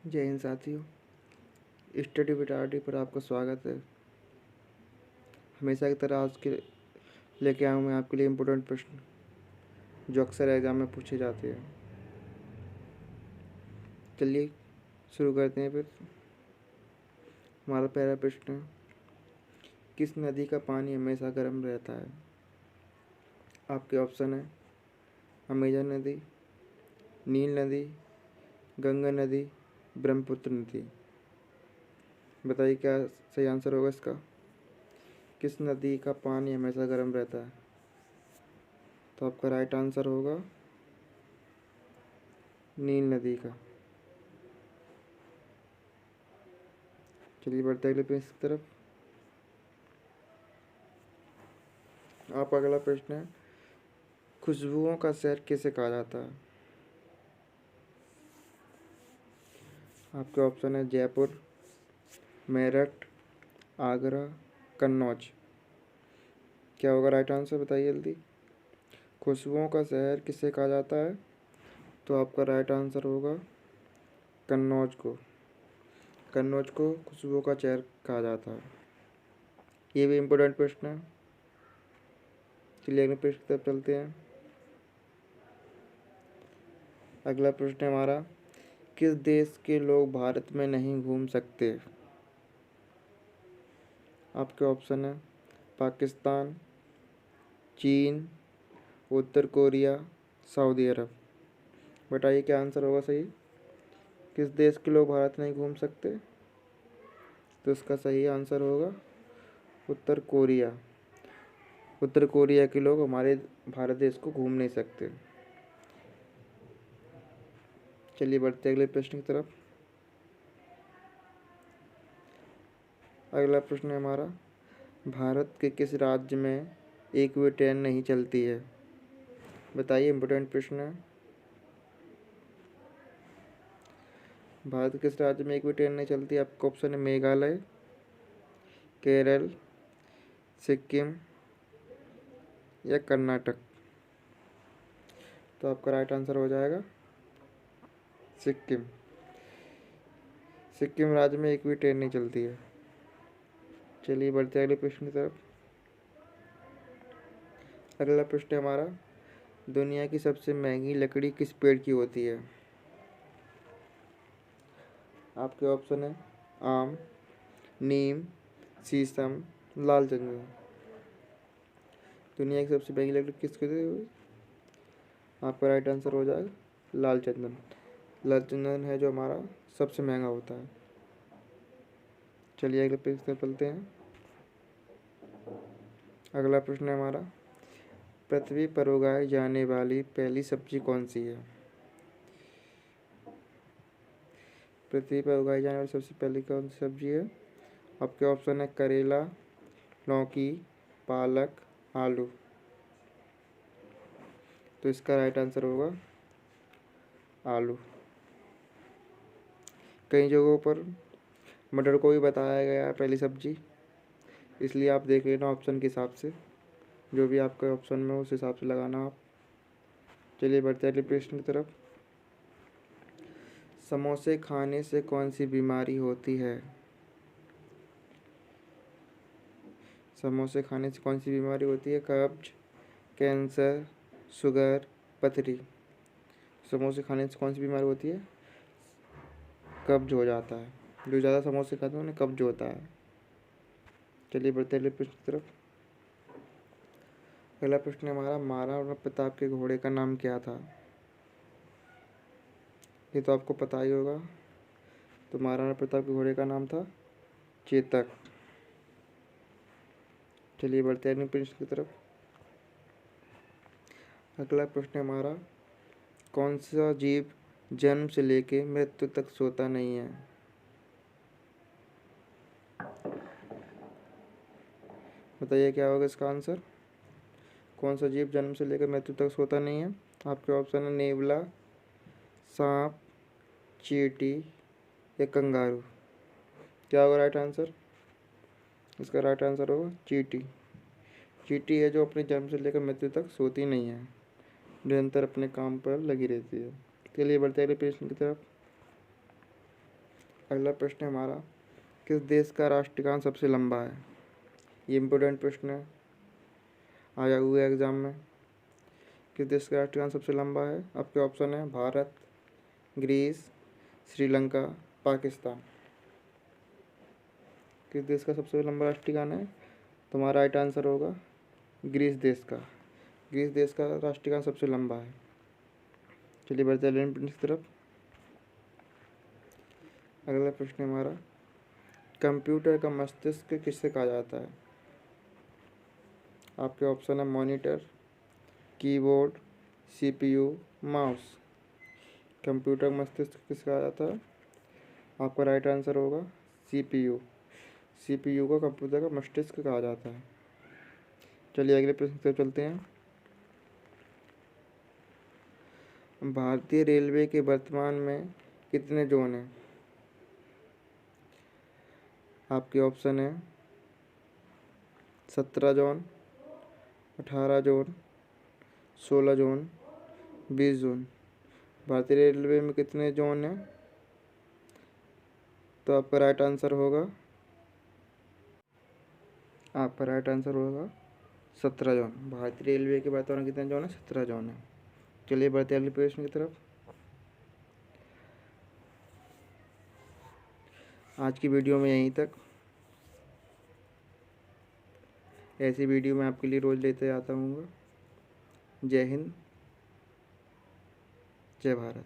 जय हिंद साथियों, study with RD पर आपका स्वागत है। हमेशा की तरह आज के लेके आया हूँ मैं आपके लिए इम्पोर्टेंट प्रश्न जो अक्सर एग्जाम में पूछे जाते हैं। चलिए शुरू करते हैं फिर। हमारा पहला प्रश्न है, किस नदी का पानी हमेशा गर्म रहता है? आपके ऑप्शन है अमेजन नदी, नील नदी, गंगा नदी, ब्रह्मपुत्र नदी। बताइए क्या सही आंसर होगा इसका। किस नदी का पानी हमेशा गर्म रहता है? तो आपका राइट आंसर होगा नील नदी का। चलिए बढ़ते अगले प्रश्न की तरफ। आप अगला प्रश्न है, खुशबुओं का शहर किसे कहा जाता है? आपके ऑप्शन है जयपुर, मेरठ, आगरा, कन्नौज। क्या होगा राइट आंसर, बताइए जल्दी। खुशबुओं का शहर किसे कहा जाता है? तो आपका राइट आंसर होगा कन्नौज को। कन्नौज को खुशबुओं का शहर कहा जाता है। ये भी इम्पोर्टेंट प्रश्न है। चलिए अगले प्रश्न की तरफ चलते हैं। अगला प्रश्न है हमारा, किस देश के लोग भारत में नहीं घूम सकते? आपके ऑप्शन है पाकिस्तान, चीन, उत्तर कोरिया, सऊदी अरब। बताइए क्या आंसर होगा सही। किस देश के लोग भारत नहीं घूम सकते? तो इसका सही आंसर होगा उत्तर कोरिया। उत्तर कोरिया के लोग हमारे भारत देश को घूम नहीं सकते। चलिए बढ़ते अगले प्रश्न की तरफ। अगला प्रश्न है हमारा, भारत के किस राज्य में एक भी ट्रेन नहीं चलती है? बताइए, इम्पोर्टेंट प्रश्न है। भारत के किस राज्य में एक भी ट्रेन नहीं चलती? आपका ऑप्शन है मेघालय, केरल, सिक्किम या कर्नाटक। तो आपका राइट आंसर हो जाएगा सिक्किम। सिक्किम राज्य में एक भी ट्रेन नहीं चलती है। चलिए बढ़ते अगले प्रश्न की तरफ। अगला प्रश्न है हमारा, दुनिया की सबसे महंगी लकड़ी किस पेड़ की होती है? आपके ऑप्शन है आम, नीम, शीशम, लाल चंदन। दुनिया की सबसे महंगी लकड़ी किसकी होती है? आपका राइट आंसर हो जाएगा लाल चंदन। लाल चंदन है जो हमारा सबसे महंगा होता है। चलिए अगले प्रश्न पर चलते हैं। अगला प्रश्न है हमारा, पृथ्वी पर उगाई जाने वाली पहली सब्जी कौन सी है? पृथ्वी पर उगाई जाने वाली सबसे पहली कौन सी सब्जी है? आपके ऑप्शन है करेला, लौकी, पालक, आलू। तो इसका राइट आंसर होगा आलू। कई जगहों पर मटर को भी बताया गया है पहली सब्जी, इसलिए आप देख लेना ऑप्शन के हिसाब से, जो भी आपका ऑप्शन में उस हिसाब से लगाना आप। चलिए बढ़ते हैं अगले प्रश्न की तरफ। समोसे खाने से कौन सी बीमारी होती है? समोसे खाने से कौन सी बीमारी होती है? कब्ज, कैंसर, शुगर, पथरी। समोसे खाने से कौन सी बीमारी होती है? कब्ज हो जाता है। जो ज़्यादा समोसे खाते हैं उन्हें कब्ज होता है। चलिए बढ़ते अगले प्रश्न की तरफ। अगला प्रश्न है हमारा, महाराणा प्रताप के घोड़े का नाम क्या था? ये तो आपको पता ही होगा। तो महाराणा प्रताप के घोड़े का नाम था चेतक। चलिए बढ़ते हैं अगले प्रश्न की तरफ। अगला प्रश्न है हमारा, कौन सा जीव जन्म से लेके मृत्यु तक सोता नहीं है? बताइए क्या होगा इसका आंसर। कौन सा जीव जन्म से लेकर मृत्यु तक सोता नहीं है? आपके ऑप्शन है नेवला, सांप, चींटी या कंगारू। क्या होगा राइट आंसर? इसका राइट आंसर होगा चींटी। चींटी है जो अपने जन्म से लेकर मृत्यु तक सोती नहीं है, निरंतर अपने काम पर लगी रहती है। चलिए बढ़ते अगले प्रश्न की तरफ। अगला प्रश्न है हमारा, किस देश का राष्ट्रगान सबसे लंबा है? ये इम्पोर्टेंट प्रश्न है, आया हुआ एग्जाम में। किस देश का राष्ट्रगान सबसे लंबा है? आपके ऑप्शन है भारत, ग्रीस, श्रीलंका, पाकिस्तान। किस देश का सबसे लंबा राष्ट्रीय गान है? तुम्हारा राइट आंसर होगा ग्रीस देश का। ग्रीस देश का राष्ट्रीय गान सबसे लंबा है। चलिए बढ़ते हैं अगले प्रश्न की तरफ। अगला प्रश्न है हमारा, कंप्यूटर का मस्तिष्क किससे कहा जाता है? आपके ऑप्शन है monitor, keyboard, CPU, mouse. Computer का मस्तिष्क किससे कहा जाता है? आपका राइट आंसर होगा सीपीयू। सीपीयू को कंप्यूटर का मस्तिष्क कहा जाता है। चलिए अगले प्रश्न की तरफ चलते हैं। भारतीय रेलवे के वर्तमान में कितने जोन हैं? आपके ऑप्शन है 17 जोन, 18 जोन, 16 जोन, 20 जोन। भारतीय रेलवे में कितने जोन हैं? तो आपका राइट आंसर होगा 17 जोन। भारतीय रेलवे के वर्तमान कितने जोन है? 17 जोन है। चलिए बढ़ते अगले प्रश्न की तरफ। आज की वीडियो में यहीं तक। ऐसी वीडियो मैं आपके लिए रोज़ लेते आता हूँ। जय हिंद, जय भारत।